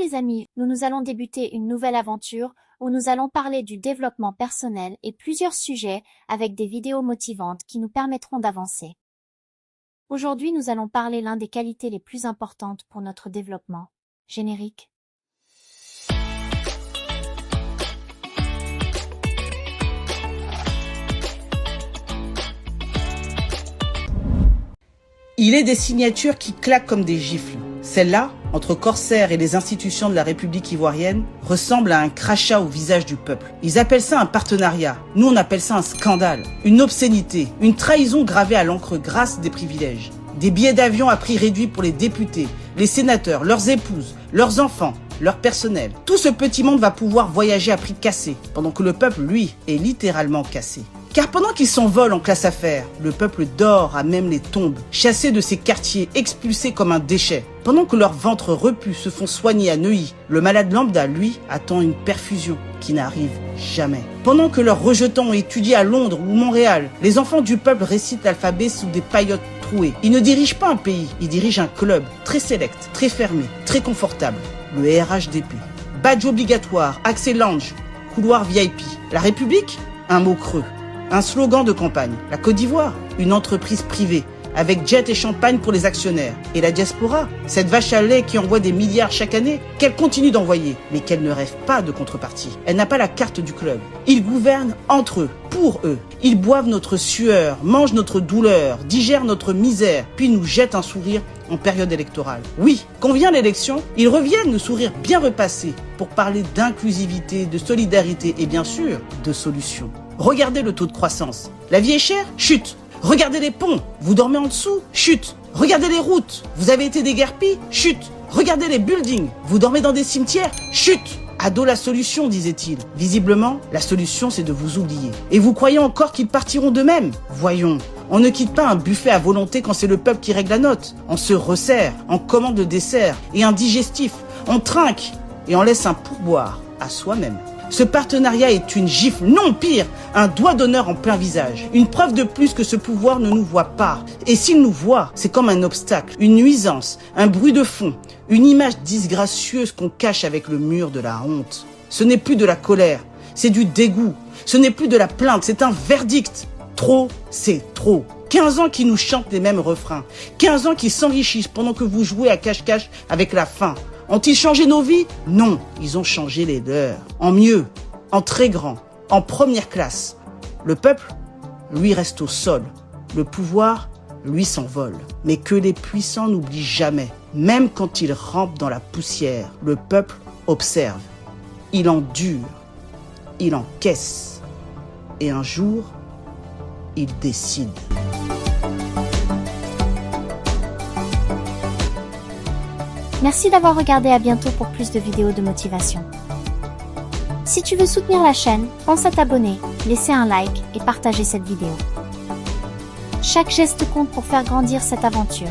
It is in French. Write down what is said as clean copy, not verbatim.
les amis, nous allons débuter une nouvelle aventure où nous allons parler du développement personnel et plusieurs sujets avec des vidéos motivantes qui nous permettront d'avancer. Aujourd'hui, nous allons parler l'un des qualités les plus importantes pour notre développement. Générique. Il est des signatures qui claquent comme des gifles. Celle-là, entre corsaires et les institutions de la République ivoirienne, ressemble à un crachat au visage du peuple. Ils appellent ça un partenariat. Nous, on appelle ça un scandale, une obscénité, une trahison gravée à l'encre grasse des privilèges. Des billets d'avion à prix réduit pour les députés, les sénateurs, leurs épouses, leurs enfants, leur personnel. Tout ce petit monde va pouvoir voyager à prix cassé, pendant que le peuple, lui, est littéralement cassé. Car pendant qu'ils s'envolent en classe affaires, le peuple dort à même les tombes, chassé de ses quartiers, expulsé comme un déchet. Pendant que leurs ventres repus se font soigner à Neuilly, le malade lambda, lui, attend une perfusion qui n'arrive jamais. Pendant que leurs rejetants ont étudié à Londres ou Montréal, les enfants du peuple récitent l'alphabet sous des paillotes trouées. Ils ne dirigent pas un pays, ils dirigent un club, très sélect, très fermé, très confortable, le RHDP. Badge obligatoire, accès lounge, couloir VIP. La République, un mot creux. Un slogan de campagne. La Côte d'Ivoire, une entreprise privée, avec jet et champagne pour les actionnaires. Et la diaspora, cette vache à lait qui envoie des milliards chaque année, qu'elle continue d'envoyer, mais qu'elle ne rêve pas de contrepartie. Elle n'a pas la carte du club. Ils gouvernent entre eux, pour eux. Ils boivent notre sueur, mangent notre douleur, digèrent notre misère, puis nous jettent un sourire en période électorale. Oui, quand vient l'élection, ils reviennent le sourire bien repassé pour parler d'inclusivité, de solidarité et bien sûr, de solutions. Regardez le taux de croissance. La vie est chère? Chute. Regardez les ponts. Vous dormez en dessous? Chute. Regardez les routes. Vous avez été déguerpis? Chute. Regardez les buildings. Vous dormez dans des cimetières? Chute. Ado la solution, disait-il. Visiblement, la solution, c'est de vous oublier. Et vous croyez encore qu'ils partiront d'eux-mêmes? Voyons. On ne quitte pas un buffet à volonté quand c'est le peuple qui règle la note. On se resserre, on commande le dessert et un digestif. On trinque et on laisse un pourboire à soi-même. Ce partenariat est une gifle, non pire, un doigt d'honneur en plein visage. Une preuve de plus que ce pouvoir ne nous voit pas. Et s'il nous voit, c'est comme un obstacle, une nuisance, un bruit de fond, une image disgracieuse qu'on cache avec le mur de la honte. Ce n'est plus de la colère, c'est du dégoût. Ce n'est plus de la plainte, c'est un verdict. Trop, c'est trop. 15 ans qui nous chantent les mêmes refrains. 15 ans qui s'enrichissent pendant que vous jouez à cache-cache avec la faim. Ont-ils changé nos vies? Non, ils ont changé les leurs. En mieux, en très grand, en première classe. Le peuple, lui, reste au sol. Le pouvoir, lui, s'envole. Mais que les puissants n'oublient jamais, même quand ils rampent dans la poussière, le peuple observe. Il endure, il encaisse. Et un jour, il décide. Merci d'avoir regardé, à bientôt pour plus de vidéos de motivation. Si tu veux soutenir la chaîne, pense à t'abonner, laisser un like et partager cette vidéo. Chaque geste compte pour faire grandir cette aventure.